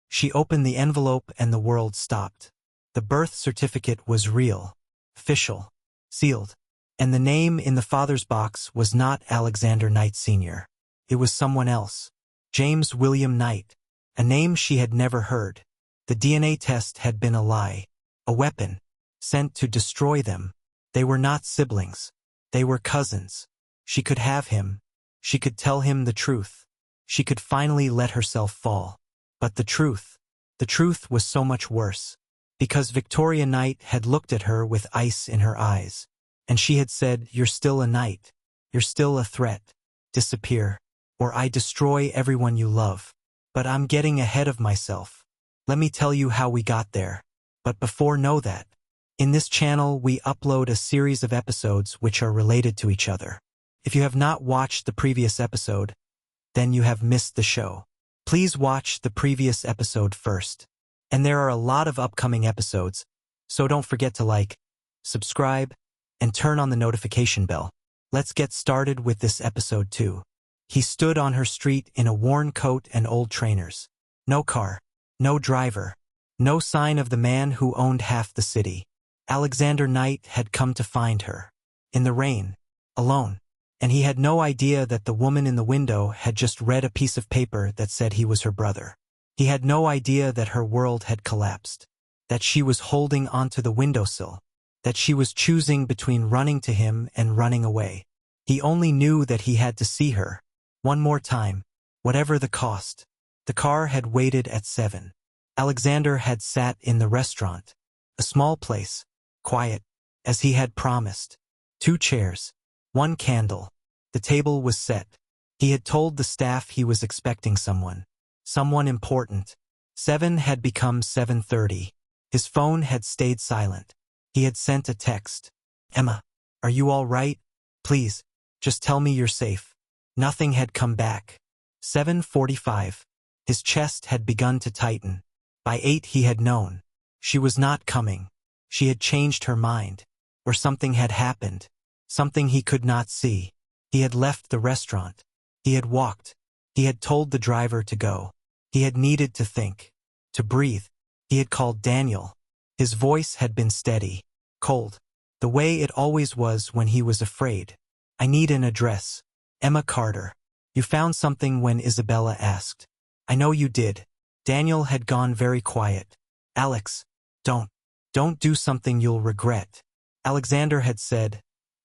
She opened the envelope and the world stopped. The birth certificate was real, official, sealed. And the name in the father's box was not Alexander Knight Sr. It was someone else. James William Knight. A name she had never heard. The DNA test had been a lie. A weapon. Sent to destroy them. They were not siblings. They were cousins. She could have him. She could tell him the truth. She could finally let herself fall. But the truth was so much worse. Because Victoria Knight had looked at her with ice in her eyes. And she had said, "You're still a knight. You're still a threat. Disappear, or I destroy everyone you love." But I'm getting ahead of myself. Let me tell you how we got there. But before know that, in this channel we upload a series of episodes which are related to each other. If you have not watched the previous episode, then you have missed the show. Please watch the previous episode first. And there are a lot of upcoming episodes, so don't forget to like, subscribe, and turn on the notification bell. Let's get started with this episode 2. He stood on her street in a worn coat and old trainers. No car, no driver, no sign of the man who owned half the city. Alexander Knight had come to find her. In the rain, alone. And he had no idea that the woman in the window had just read a piece of paper that said he was her brother. He had no idea that her world had collapsed. That she was holding onto the windowsill. That she was choosing between running to him and running away. He only knew that he had to see her. One more time, whatever the cost. The car had waited at 7. Alexander had sat in the restaurant. A small place, quiet, as he had promised. 2 chairs, 1 candle. The table was set. He had told the staff he was expecting someone. Someone important. 7 had become 7:30. His phone had stayed silent. He had sent a text. "Emma, are you all right? Please, just tell me you're safe." Nothing had come back. 7:45. His chest had begun to tighten. By 8 he had known. She was not coming. She had changed her mind. Or something had happened. Something he could not see. He had left the restaurant. He had walked. He had told the driver to go. He had needed to think. To breathe. He had called Daniel. His voice had been steady. Cold. The way it always was when he was afraid. "I need an address. Emma Carter. You found something when Isabella asked." "I know you did." Daniel had gone very quiet. "Alex, don't do something you'll regret." Alexander had said,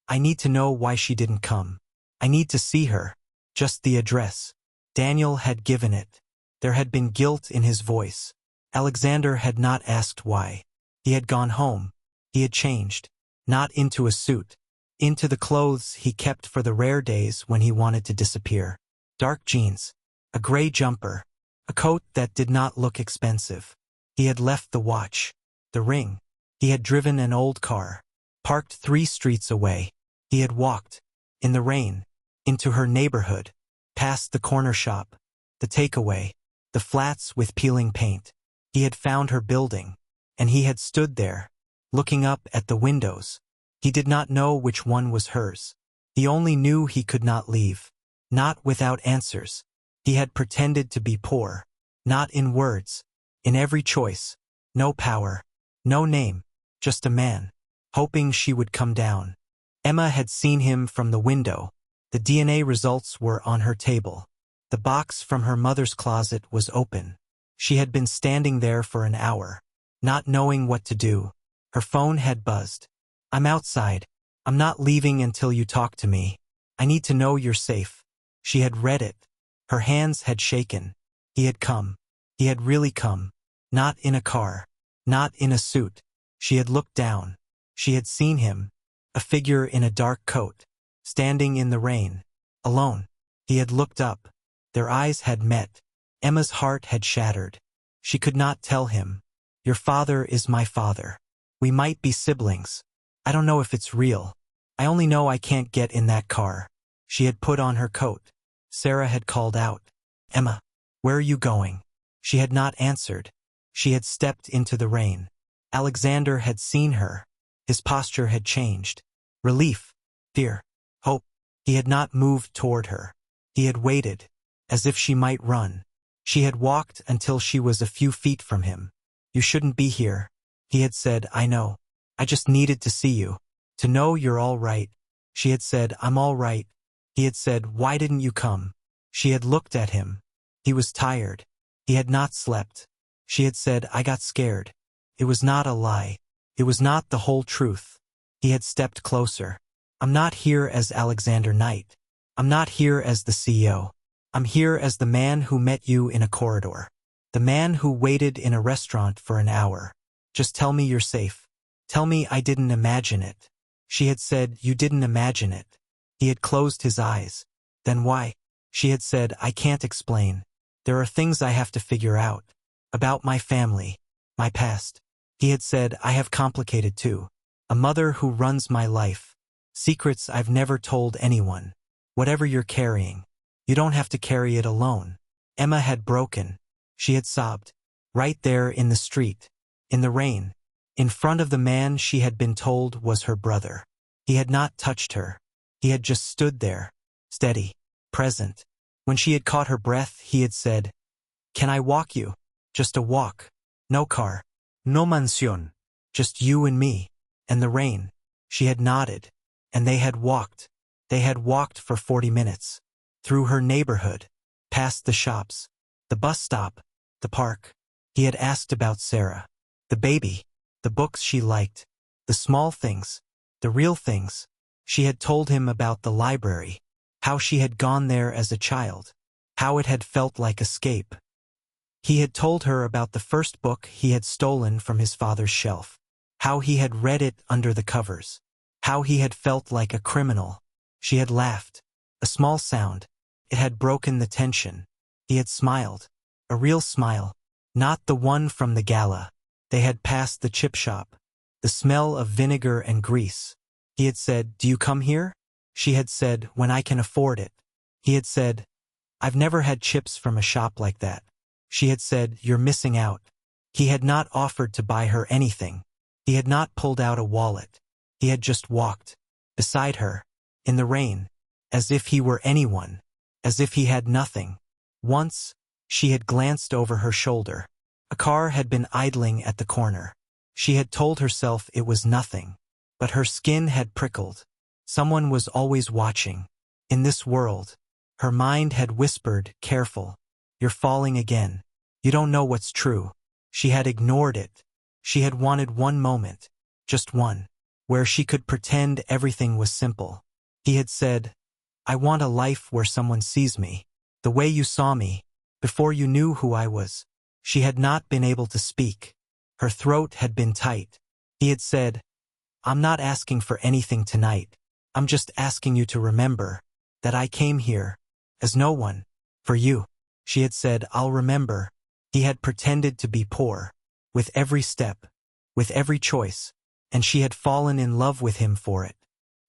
"I need to know why she didn't come. I need to see her. Just the address." Daniel had given it. There had been guilt in his voice. Alexander had not asked why. He had gone home. He had changed. Not into a suit. Into the clothes he kept for the rare days when he wanted to disappear. Dark jeans. A gray jumper. A coat that did not look expensive. He had left the watch. The ring. He had driven an old car. Parked 3 streets away. He had walked. In the rain. Into her neighborhood. Past the corner shop. The takeaway. The flats with peeling paint. He had found her building. And he had stood there. Looking up at the windows. He did not know which one was hers. He only knew he could not leave. Not without answers. He had pretended to be poor. Not in words. In every choice. No power. No name. Just a man. Hoping she would come down. Emma had seen him from the window. The DNA results were on her table. The box from her mother's closet was open. She had been standing there for an hour. Not knowing what to do. Her phone had buzzed. "I'm outside. I'm not leaving until you talk to me. I need to know you're safe." She had read it. Her hands had shaken. He had come. He had really come. Not in a car. Not in a suit. She had looked down. She had seen him. A figure in a dark coat. Standing in the rain. Alone. He had looked up. Their eyes had met. Emma's heart had shattered. She could not tell him. "Your father is my father. We might be siblings. I don't know if it's real. I only know I can't get in that car." She had put on her coat. Sarah had called out, "Emma, where are you going?" She had not answered. She had stepped into the rain. Alexander had seen her. His posture had changed. Relief, fear, hope. He had not moved toward her. He had waited, as if she might run. She had walked until she was a few feet from him. You shouldn't be here. He had said, I know. I just needed to see you. To know you're all right. She had said, I'm all right. He had said, why didn't you come? She had looked at him. He was tired. He had not slept. She had said, I got scared. It was not a lie. It was not the whole truth. He had stepped closer. I'm not here as Alexander Knight. I'm not here as the CEO. I'm here as the man who met you in a corridor. The man who waited in a restaurant for an hour. Just tell me you're safe. Tell me I didn't imagine it. She had said, you didn't imagine it. He had closed his eyes. Then why? She had said, I can't explain. There are things I have to figure out. About my family. My past. He had said, I have complicated too. A mother who runs my life. Secrets I've never told anyone. Whatever you're carrying. You don't have to carry it alone. Emma had broken. She had sobbed. Right there in the street. In the rain. In front of the man she had been told was her brother. He had not touched her. He had just stood there. Steady. Present. When she had caught her breath, he had said, can I walk you? Just a walk. No car. No mansión. Just you and me. And the rain. She had nodded. And they had walked. They had walked for 40 minutes. Through her neighborhood. Past the shops. The bus stop. The park. He had asked about Sarah. The baby. The books she liked. The small things. The real things. She had told him about the library. How she had gone there as a child. How it had felt like escape. He had told her about the first book he had stolen from his father's shelf. How he had read it under the covers. How he had felt like a criminal. She had laughed. A small sound. It had broken the tension. He had smiled. A real smile. Not the one from the gala. They had passed the chip shop. The smell of vinegar and grease. He had said, do you come here? She had said, when I can afford it. He had said, I've never had chips from a shop like that. She had said, you're missing out. He had not offered to buy her anything. He had not pulled out a wallet. He had just walked. Beside her. In the rain. As if he were anyone. As if he had nothing. Once, she had glanced over her shoulder. A car had been idling at the corner. She had told herself it was nothing. But her skin had prickled. Someone was always watching. In this world. Her mind had whispered, careful. You're falling again. You don't know what's true. She had ignored it. She had wanted one moment. Just one. Where she could pretend everything was simple. He had said, I want a life where someone sees me. The way you saw me. Before you knew who I was. She had not been able to speak. Her throat had been tight. He had said, I'm not asking for anything tonight. I'm just asking you to remember that I came here as no one for you. She had said, I'll remember. He had pretended to be poor with every step, with every choice, and she had fallen in love with him for it.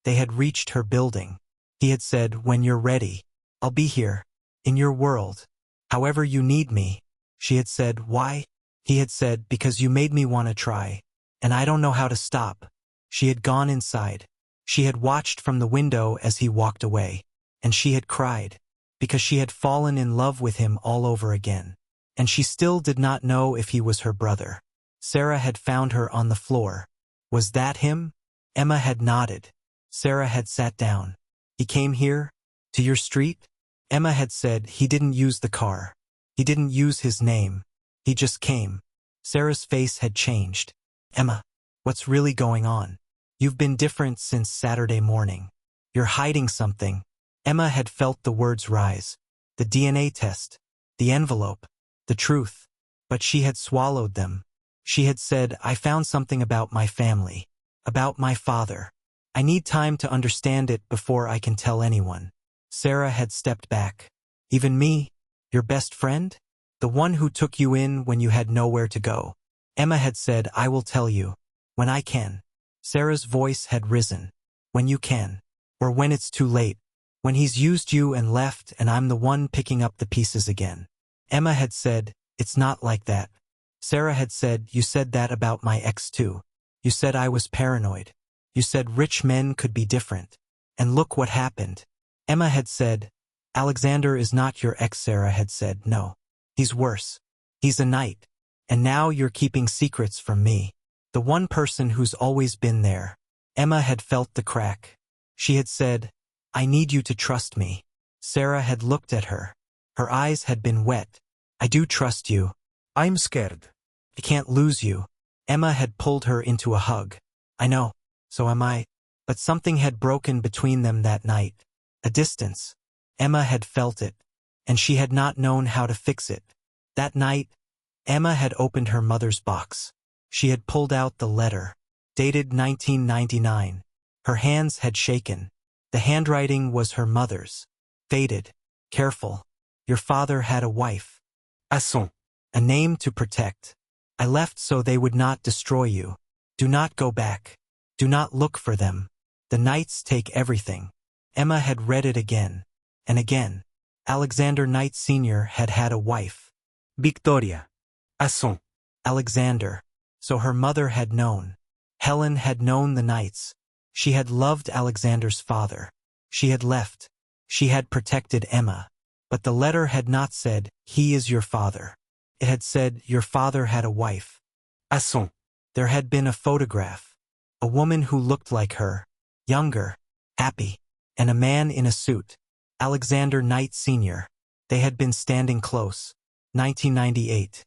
They had reached her building. He had said, when you're ready, I'll be here in your world. However you need me. She had said, why? He had said, because you made me want to try, and I don't know how to stop. She had gone inside. She had watched from the window as he walked away, and she had cried, because she had fallen in love with him all over again. And she still did not know if he was her brother. Sarah had found her on the floor. Was that him? Emma had nodded. Sarah had sat down. He came here? To your street? Emma had said he didn't use the car. He didn't use his name. He just came. Sarah's face had changed. Emma, what's really going on? You've been different since Saturday morning. You're hiding something. Emma had felt the words rise. The DNA test. The envelope. The truth. But she had swallowed them. She had said, I found something about my family. About my father. I need time to understand it before I can tell anyone. Sarah had stepped back. Even me? Your best friend? The one who took you in when you had nowhere to go. Emma had said, I will tell you. When I can. Sarah's voice had risen. When you can. Or when it's too late. When he's used you and left and I'm the one picking up the pieces again. Emma had said, it's not like that. Sarah had said, you said that about my ex too. You said I was paranoid. You said rich men could be different. And look what happened. Emma had said, Alexander is not your ex. Sarah had said, no. He's worse. He's a knight. And now you're keeping secrets from me. The one person who's always been there. Emma had felt the crack. She had said, I need you to trust me. Sarah had looked at her. Her eyes had been wet. I do trust you. I'm scared. I can't lose you. Emma had pulled her into a hug. I know. So am I. But something had broken between them that night. A distance. Emma had felt it. And she had not known how to fix it. That night, Emma had opened her mother's box. She had pulled out the letter. Dated 1999. Her hands had shaken. The handwriting was her mother's. Faded. Careful. Your father had a wife. Asson. A name to protect. I left so they would not destroy you. Do not go back. Do not look for them. The knights take everything. Emma had read it again. And again. Alexander Knight Sr. had had a wife. Victoria. Asson. Alexander. So her mother had known. Helen had known the knights. She had loved Alexander's father. She had left. She had protected Emma. But the letter had not said, he is your father. It had said, your father had a wife. Asson. There had been a photograph. A woman who looked like her. Younger. Happy. And a man in a suit. Alexander Knight Sr. They had been standing close. 1998.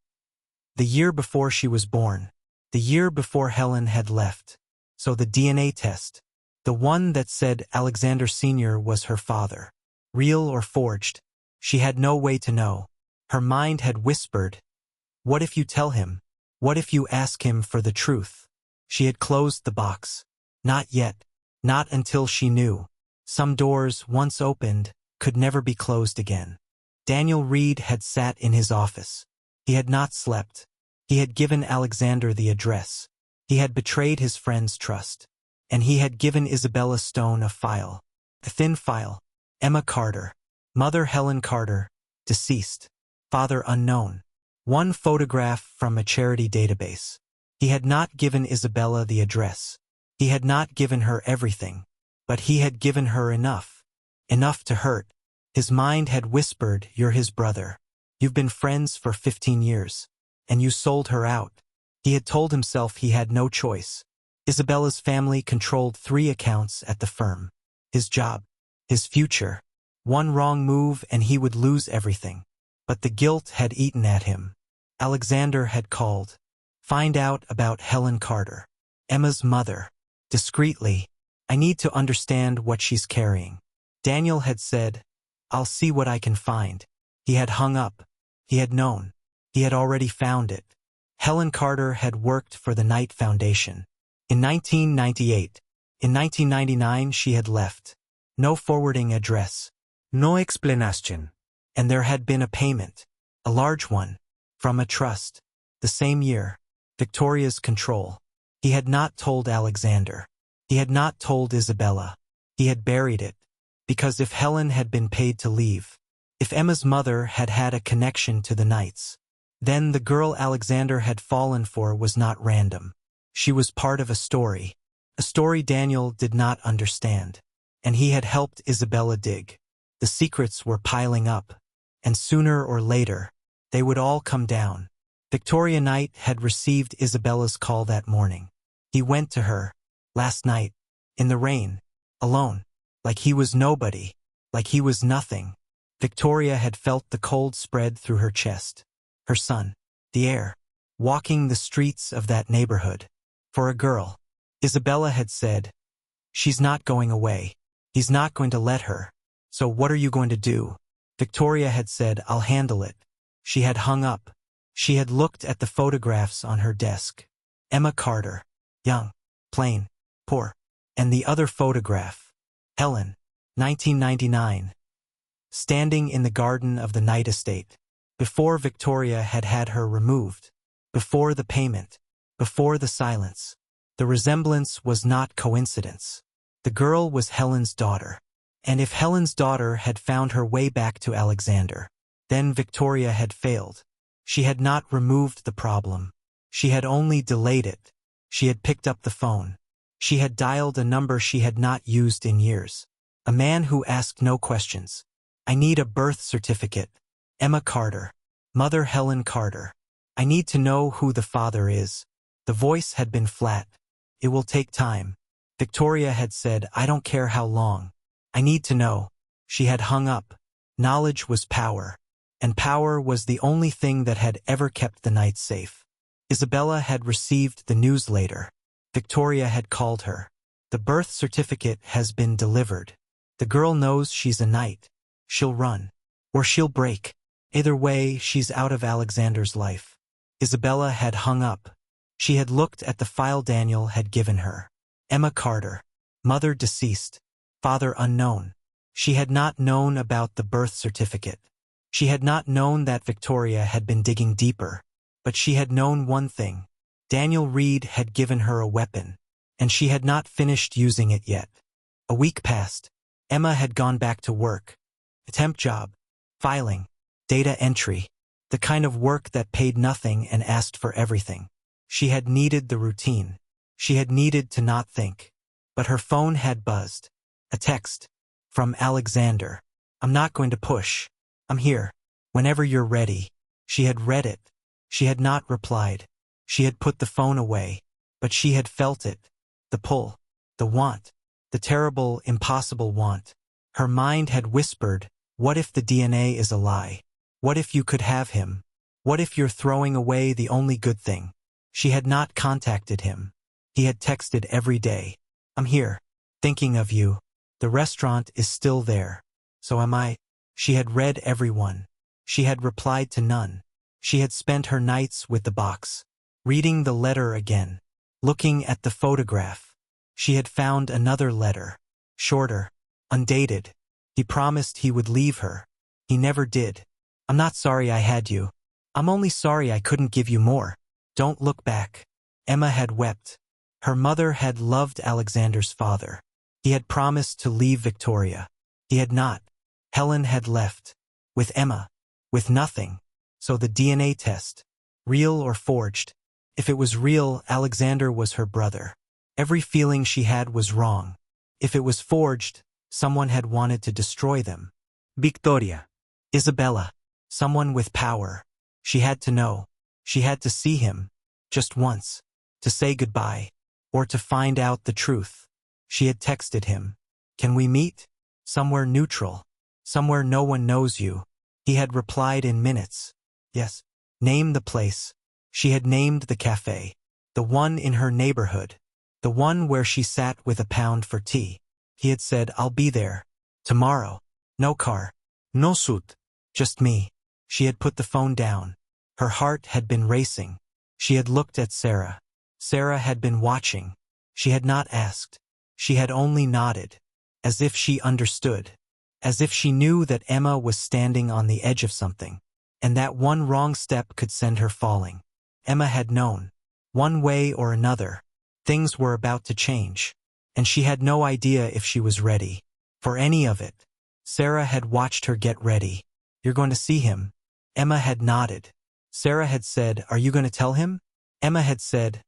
The year before she was born. The year before Helen had left. So the DNA test. The one that said Alexander Sr. was her father. Real or forged. She had no way to know. Her mind had whispered, what if you tell him? What if you ask him for the truth? She had closed the box. Not yet. Not until she knew. Some doors, once opened, could never be closed again. Daniel Reed had sat in his office. He had not slept. He had given Alexander the address. He had betrayed his friend's trust. And he had given Isabella Stone a file. A thin file. Emma Carter. Mother Helen Carter. Deceased. Father unknown. One photograph from a charity database. He had not given Isabella the address. He had not given her everything. But he had given her enough. Enough to hurt. His mind had whispered, you're his brother. You've been friends for 15 years. And you sold her out. He had told himself he had no choice. Isabella's family controlled 3 accounts at the firm. His job. His future. One wrong move and he would lose everything. But the guilt had eaten at him. Alexander had called. Find out about Helen Carter. Emma's mother. Discreetly. I need to understand what she's carrying. Daniel had said, I'll see what I can find. He had hung up. He had known. He had already found it. Helen Carter had worked for the Knight Foundation. In 1998. In 1999 she had left. No forwarding address. No explanation. And there had been a payment. A large one. From a trust. The same year. Victoria's control. He had not told Alexander. He had not told Isabella. He had buried it. Because if Helen had been paid to leave, if Emma's mother had had a connection to the Knights, then the girl Alexander had fallen for was not random. She was part of a story Daniel did not understand. And he had helped Isabella dig. The secrets were piling up. And sooner or later, they would all come down. Victoria Knight had received Isabella's call that morning. He went to her, last night, in the rain, alone, like he was nobody, like he was nothing. Victoria had felt the cold spread through her chest. Her son, the heir, walking the streets of that neighborhood. For a girl, Isabella had said, she's not going away. He's not going to let her. So what are you going to do? Victoria had said, I'll handle it. She had hung up. She had looked at the photographs on her desk. Emma Carter, young, plain, poor. And the other photograph, Helen, 1999. Standing in the garden of the Knight estate. Before Victoria had had her removed. Before the payment. Before the silence. The resemblance was not coincidence. The girl was Helen's daughter. And if Helen's daughter had found her way back to Alexander, then Victoria had failed. She had not removed the problem. She had only delayed it. She had picked up the phone. She had dialed a number she had not used in years. A man who asked no questions. I need a birth certificate. Emma Carter. Mother Helen Carter. I need to know who the father is. The voice had been flat. It will take time. Victoria had said, I don't care how long. I need to know. She had hung up. Knowledge was power. And power was the only thing that had ever kept the night safe. Isabella had received the news later. Victoria had called her. The birth certificate has been delivered. The girl knows she's a knight. She'll run. Or she'll break. Either way, she's out of Alexander's life. Isabella had hung up. She had looked at the file Daniel had given her. Emma Carter. Mother deceased. Father unknown. She had not known about the birth certificate. She had not known that Victoria had been digging deeper. But she had known one thing. Daniel Reed had given her a weapon. And she had not finished using it yet. A week passed. Emma had gone back to work. A temp job. Filing. Data entry. The kind of work that paid nothing and asked for everything. She had needed the routine. She had needed to not think. But her phone had buzzed. A text. From Alexander. I'm not going to push. I'm here. Whenever you're ready. She had read it. She had not replied. She had put the phone away. But she had felt it. The pull. The want. The terrible, impossible want. Her mind had whispered, what if the DNA is a lie? What if you could have him? What if you're throwing away the only good thing? She had not contacted him. He had texted every day. I'm here. Thinking of you. The restaurant is still there. So am I. She had read everyone. She had replied to none. She had spent her nights with the box. Reading the letter again. Looking at the photograph. She had found another letter. Shorter. Undated. He promised he would leave her. He never did. I'm not sorry I had you. I'm only sorry I couldn't give you more. Don't look back. Emma had wept. Her mother had loved Alexander's father. He had promised to leave Victoria. He had not. Helen had left. With Emma. With nothing. So the DNA test. Real or forged? If it was real, Alexander was her brother. Every feeling she had was wrong. If it was forged, someone had wanted to destroy them. Victoria. Isabella. Someone with power. She had to know. She had to see him. Just once. To say goodbye. Or to find out the truth. She had texted him. Can we meet? Somewhere neutral. Somewhere no one knows you. He had replied in minutes. Yes. Name the place. She had named the cafe. The one in her neighborhood. The one where she sat with a pound for tea. He had said, I'll be there. Tomorrow. No car. No suit. Just me. She had put the phone down. Her heart had been racing. She had looked at Sarah. Sarah had been watching. She had not asked. She had only nodded. As if she understood. As if she knew that Emma was standing on the edge of something. And that one wrong step could send her falling. Emma had known. One way or another. Things were about to change. And she had no idea if she was ready. For any of it. Sarah had watched her get ready. You're going to see him. Emma had nodded. Sarah had said, are you going to tell him? Emma had said,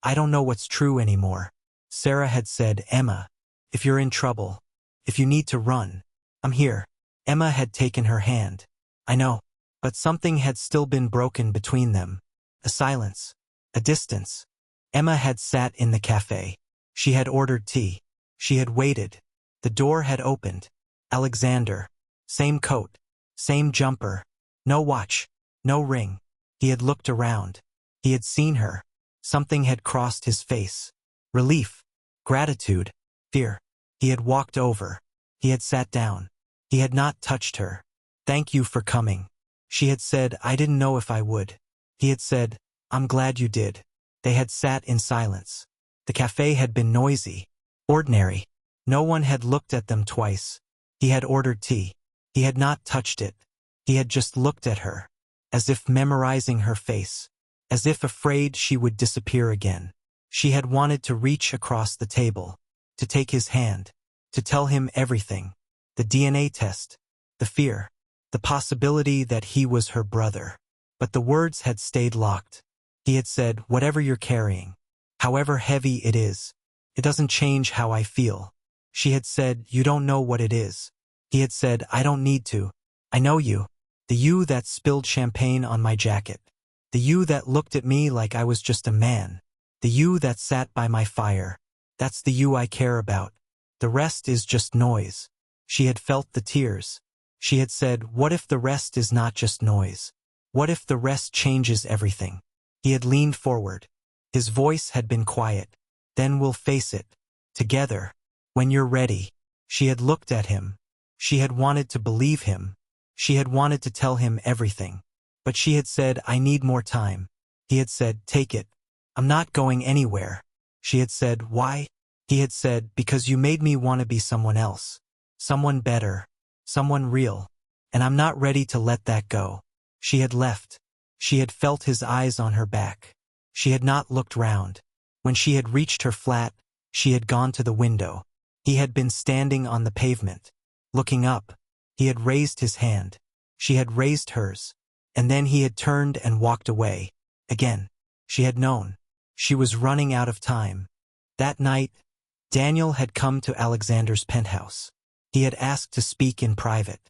I don't know what's true anymore. Sarah had said, Emma, if you're in trouble, if you need to run, I'm here. Emma had taken her hand. I know. But something had still been broken between them. A silence. A distance. Emma had sat in the cafe. She had ordered tea. She had waited. The door had opened. Alexander. Same coat. Same jumper. No watch. No ring. He had looked around. He had seen her. Something had crossed his face. Relief. Gratitude. Fear. He had walked over. He had sat down. He had not touched her. Thank you for coming. She had said, I didn't know if I would. He had said, I'm glad you did. They had sat in silence. The cafe had been noisy. Ordinary. No one had looked at them twice. He had ordered tea. He had not touched it. He had just looked at her. As if memorizing her face. As if afraid she would disappear again. She had wanted to reach across the table. To take his hand. To tell him everything. The DNA test. The fear. The possibility that he was her brother. But the words had stayed locked. He had said, whatever you're carrying. However heavy it is. It doesn't change how I feel. She had said, you don't know what it is. He had said, I don't need to. I know you. The you that spilled champagne on my jacket. The you that looked at me like I was just a man. The you that sat by my fire. That's the you I care about. The rest is just noise. She had felt the tears. She had said, what if the rest is not just noise? What if the rest changes everything? He had leaned forward. His voice had been quiet. Then we'll face it. Together. When you're ready. She had looked at him. She had wanted to believe him. She had wanted to tell him everything. But she had said, I need more time. He had said, take it. I'm not going anywhere. She had said, why? He had said, because you made me want to be someone else. Someone better. Someone real. And I'm not ready to let that go. She had left. She had felt his eyes on her back. She had not looked round. When she had reached her flat, she had gone to the window. He had been standing on the pavement. Looking up. He had raised his hand. She had raised hers. And then he had turned and walked away. Again. She had known. She was running out of time. That night, Daniel had come to Alexander's penthouse. He had asked to speak in private.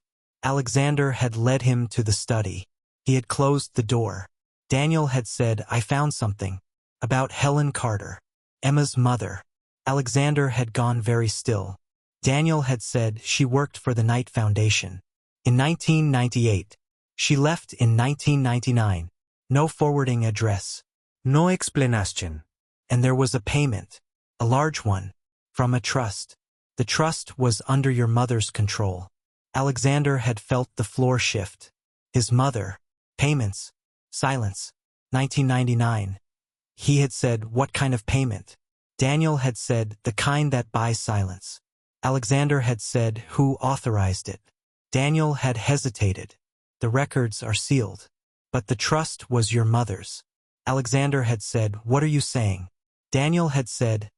Alexander had led him to the study. He had closed the door. Daniel had said, I found something. About Helen Carter. Emma's mother. Alexander had gone very still. Daniel had said she worked for the Knight Foundation. In 1998. She left in 1999. No forwarding address. No explanation. And there was a payment. A large one. From a trust. The trust was under your mother's control. Alexander had felt the floor shift. His mother. Payments. Silence. 1999. He had said, what kind of payment? Daniel had said, the kind that buys silence. Alexander had said, who authorized it? Daniel had hesitated. The records are sealed. But the trust was your mother's. Alexander had said, what are you saying? Daniel had said,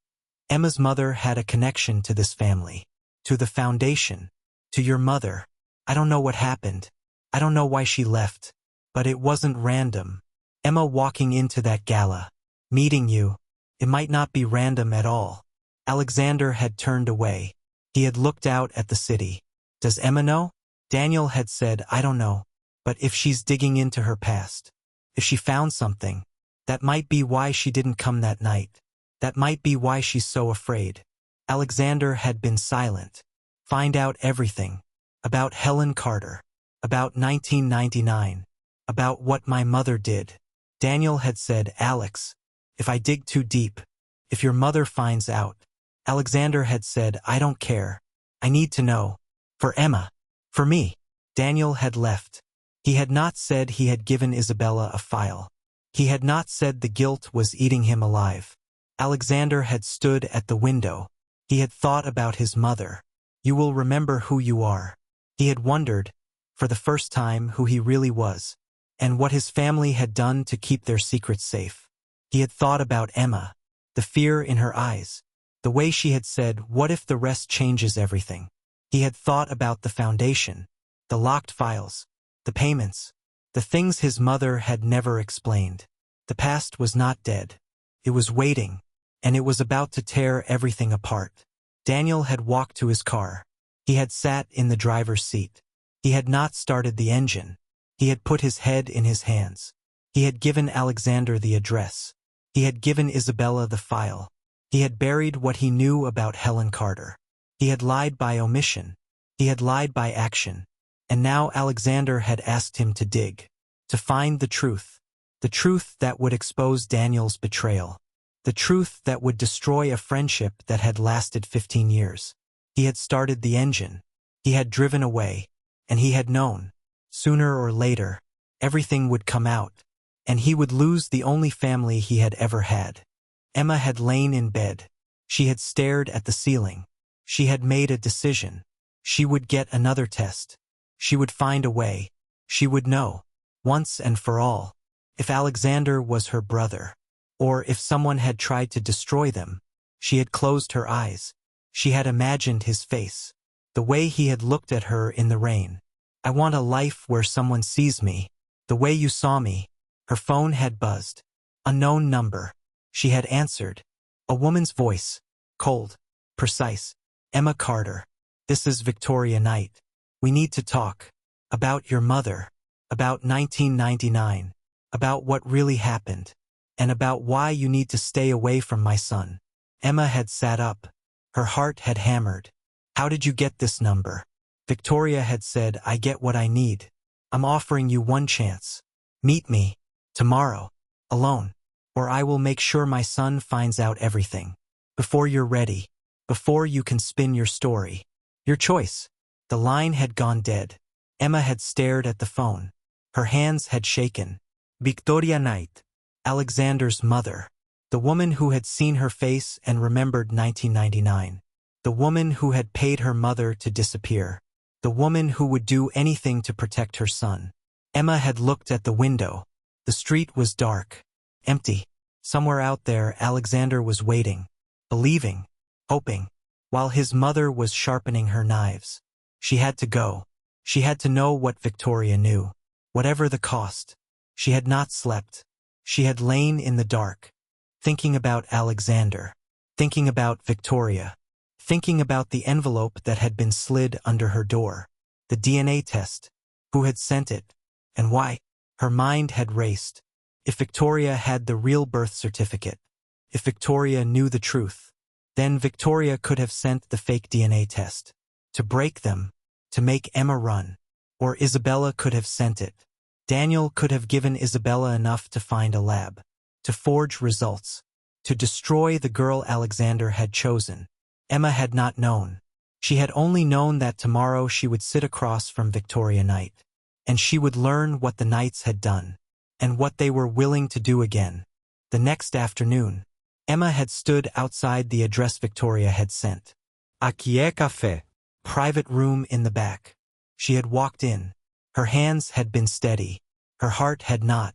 Emma's mother had a connection to this family. To the foundation. To your mother. I don't know what happened. I don't know why she left. But it wasn't random. Emma walking into that gala. Meeting you. It might not be random at all. Alexander had turned away. He had looked out at the city. Does Emma know? Daniel had said, I don't know. But if she's digging into her past. If she found something. That might be why she didn't come that night. That might be why she's so afraid. Alexander had been silent. Find out everything. About Helen Carter. About 1999. About what my mother did. Daniel had said, Alex. If I dig too deep. If your mother finds out. Alexander had said, I don't care. I need to know. For Emma. For me. Daniel had left. He had not said he had given Isabella a file. He had not said the guilt was eating him alive. Alexander had stood at the window. He had thought about his mother. You will remember who you are. He had wondered, for the first time, who he really was, and what his family had done to keep their secrets safe. He had thought about Emma, the fear in her eyes, the way she had said, what if the rest changes everything? He had thought about the foundation, the locked files, the payments, the things his mother had never explained. The past was not dead. It was waiting, and it was about to tear everything apart. Daniel had walked to his car. He had sat in the driver's seat. He had not started the engine. He had put his head in his hands. He had given Alexander the address. He had given Isabella the file. He had buried what he knew about Helen Carter. He had lied by omission. He had lied by action. And now Alexander had asked him to dig. To find the truth. The truth that would expose Daniel's betrayal. The truth that would destroy a friendship that had lasted 15 years. He had started the engine. He had driven away. And he had known. Sooner or later, everything would come out. And he would lose the only family he had ever had. Emma had lain in bed. She had stared at the ceiling. She had made a decision. She would get another test. She would find a way. She would know, once and for all, if Alexander was her brother, or if someone had tried to destroy them. She had closed her eyes. She had imagined his face, the way he had looked at her in the rain. I want a life where someone sees me, the way you saw me. Her phone had buzzed. Unknown number. She had answered. A woman's voice. Cold. Precise. Emma Carter. This is Victoria Knight. We need to talk. About your mother. about 1999, about what really happened, and about why you need to stay away from my son. Emma had sat up. Her heart had hammered. How did you get this number? Victoria had said, I get what I need. I'm offering you one chance. Meet me, tomorrow, alone, or I will make sure my son finds out everything. Before you're ready, before you can spin your story. Your choice. The line had gone dead. Emma had stared at the phone. Her hands had shaken. Victoria Knight, Alexander's mother. The woman who had seen her face and remembered 1999. The woman who had paid her mother to disappear. The woman who would do anything to protect her son. Emma had looked at the window. The street was dark, empty. Somewhere out there, Alexander was waiting, believing, hoping, while his mother was sharpening her knives. She had to go. She had to know what Victoria knew. Whatever the cost. She had not slept. She had lain in the dark, thinking about Alexander, thinking about Victoria, thinking about the envelope that had been slid under her door, the DNA test, who had sent it, and why. Her mind had raced. If Victoria had the real birth certificate, if Victoria knew the truth, then Victoria could have sent the fake DNA test, to break them, to make Emma run, or Isabella could have sent it. Daniel could have given Isabella enough to find a lab, to forge results, to destroy the girl Alexander had chosen. Emma had not known. She had only known that tomorrow she would sit across from Victoria Knight, and she would learn what the Knights had done, and what they were willing to do again. The next afternoon, Emma had stood outside the address Victoria had sent. Aquí é café. Private room in the back. She had walked in. Her hands had been steady. Her heart had not.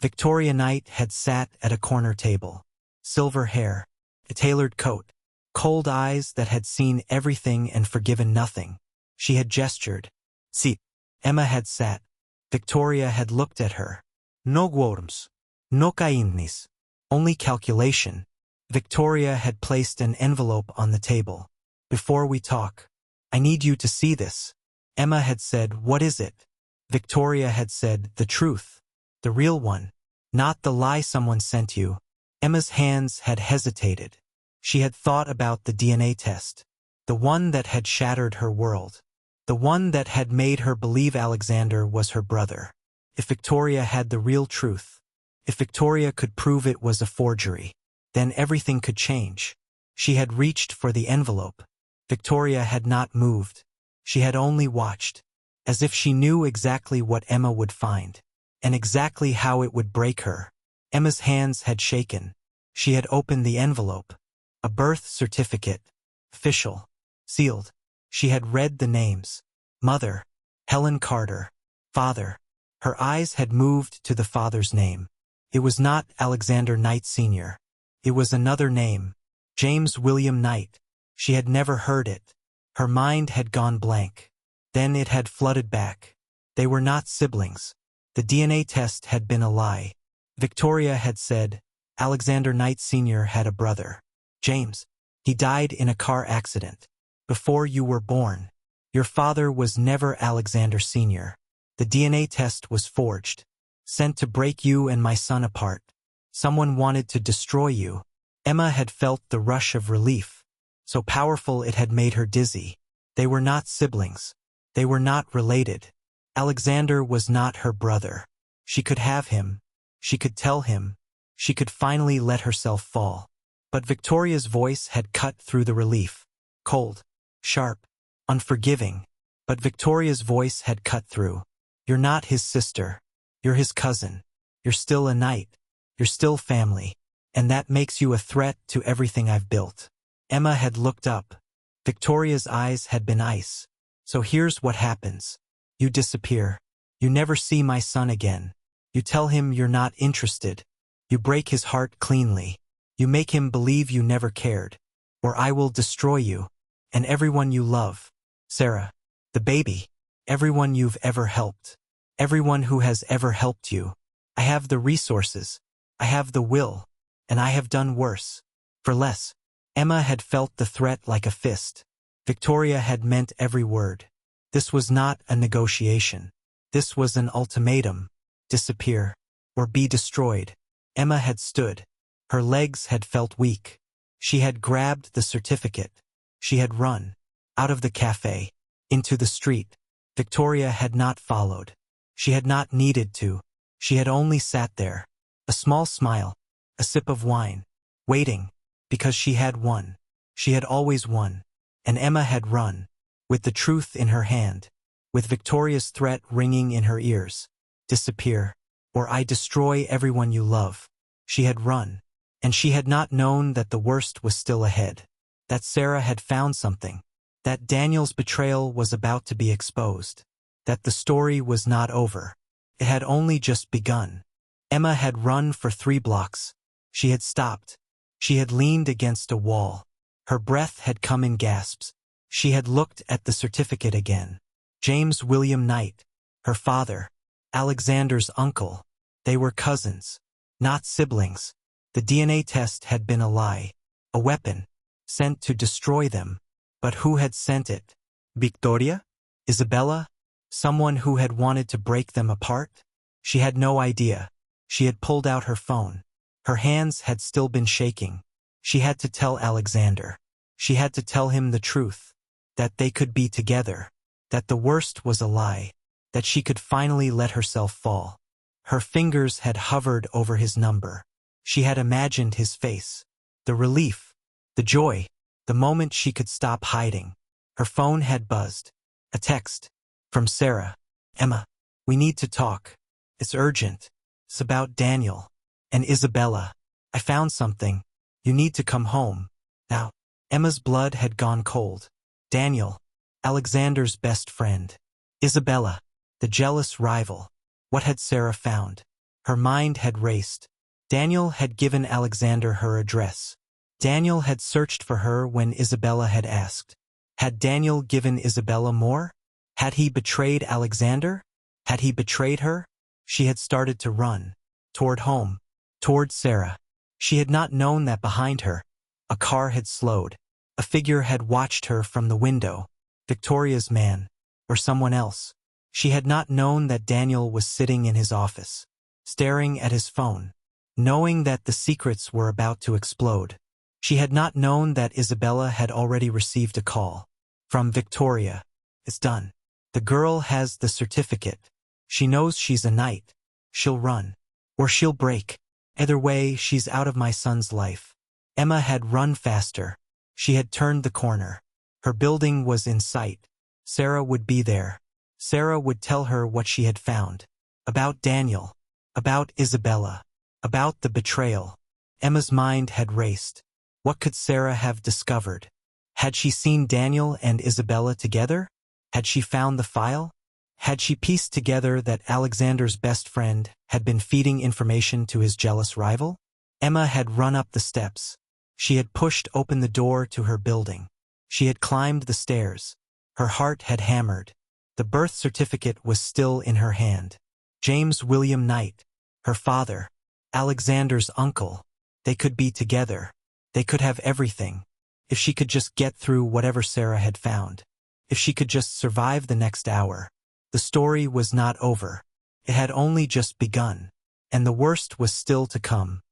Victoria Knight had sat at a corner table. Silver hair, a tailored coat, cold eyes that had seen everything and forgiven nothing. She had gestured. Sit. Emma had sat. Victoria had looked at her. No worms. No kindness. Only calculation. Victoria had placed an envelope on the table. Before we talk, I need you to see this. Emma had said, what is it? Victoria had said, the truth. The real one. Not the lie someone sent you. Emma's hands had hesitated. She had thought about the DNA test. The one that had shattered her world. The one that had made her believe Alexander was her brother. If Victoria had the real truth, if Victoria could prove it was a forgery, then everything could change. She had reached for the envelope. Victoria had not moved. She had only watched, as if she knew exactly what Emma would find, and exactly how it would break her. Emma's hands had shaken. She had opened the envelope. A birth certificate. Official. Sealed. She had read the names. Mother. Helen Carter. Father. Her eyes had moved to the father's name. It was not Alexander Knight Sr. It was another name. James William Knight. She had never heard it. Her mind had gone blank. Then it had flooded back. They were not siblings. The DNA test had been a lie. Victoria had said, Alexander Knight Sr. had a brother. James. He died in a car accident. Before you were born. Your father was never Alexander Sr. The DNA test was forged. Sent to break you and my son apart. Someone wanted to destroy you. Emma had felt the rush of relief. So powerful it had made her dizzy. They were not siblings. They were not related. Alexander was not her brother. She could have him. She could tell him. She could finally let herself fall. But Victoria's voice had cut through the relief. Cold. Sharp. Unforgiving. But Victoria's voice had cut through. You're not his sister. You're his cousin. You're still a Knight. You're still family. And that makes you a threat to everything I've built. Emma had looked up. Victoria's eyes had been ice. So here's what happens. You disappear. You never see my son again. You tell him you're not interested. You break his heart cleanly. You make him believe you never cared. Or I will destroy you. And everyone you love. Sarah. The baby. Everyone you've ever helped. Everyone who has ever helped you. I have the resources. I have the will. And I have done worse. For less. Emma had felt the threat like a fist. Victoria had meant every word. This was not a negotiation. This was an ultimatum. Disappear, or be destroyed. Emma had stood. Her legs had felt weak. She had grabbed the certificate. She had run. Out of the cafe. Into the street. Victoria had not followed. She had not needed to. She had only sat there. A small smile. A sip of wine. Waiting. Because she had won. She had always won. And Emma had run. With the truth in her hand. With Victoria's threat ringing in her ears. Disappear, or I destroy everyone you love. She had run. And she had not known that the worst was still ahead. That Sarah had found something. That Daniel's betrayal was about to be exposed. That the story was not over. It had only just begun. Emma had run for 3 blocks. She had stopped. She had leaned against a wall. Her breath had come in gasps. She had looked at the certificate again. James William Knight. Her father. Alexander's uncle. They were cousins. Not siblings. The DNA test had been a lie. A weapon. Sent to destroy them. But who had sent it? Victoria? Isabella? Someone who had wanted to break them apart? She had no idea. She had pulled out her phone. Her hands had still been shaking. She had to tell Alexander. She had to tell him the truth. That they could be together. That the worst was a lie. That she could finally let herself fall. Her fingers had hovered over his number. She had imagined his face. The relief. The joy. The moment she could stop hiding. Her phone had buzzed. A text. From Sarah. Emma. We need to talk. It's urgent. It's about Daniel. And Isabella. I found something. You need to come home. Now. Emma's blood had gone cold. Daniel. Alexander's best friend. Isabella. The jealous rival. What had Sarah found? Her mind had raced. Daniel had given Alexander her address. Daniel had searched for her when Isabella had asked. Had Daniel given Isabella more? Had he betrayed Alexander? Had he betrayed her? She had started to run. Toward home. Toward Sarah. She had not known that behind her, a car had slowed. A figure had watched her from the window. Victoria's man. Or someone else. She had not known that Daniel was sitting in his office, staring at his phone, knowing that the secrets were about to explode. She had not known that Isabella had already received a call. From Victoria. It's done. The girl has the certificate. She knows she's a knight. She'll run. Or she'll break. Either way, she's out of my son's life. Emma had run faster. She had turned the corner. Her building was in sight. Sarah would be there. Sarah would tell her what she had found. About Daniel. About Isabella. About the betrayal. Emma's mind had raced. What could Sarah have discovered? Had she seen Daniel and Isabella together? Had she found the file? Had she pieced together that Alexander's best friend had been feeding information to his jealous rival? Emma had run up the steps. She had pushed open the door to her building. She had climbed the stairs. Her heart had hammered. The birth certificate was still in her hand. James William Knight, her father, Alexander's uncle. They could be together. They could have everything. If she could just get through whatever Sarah had found. If she could just survive the next hour. The story was not over. It had only just begun. And the worst was still to come.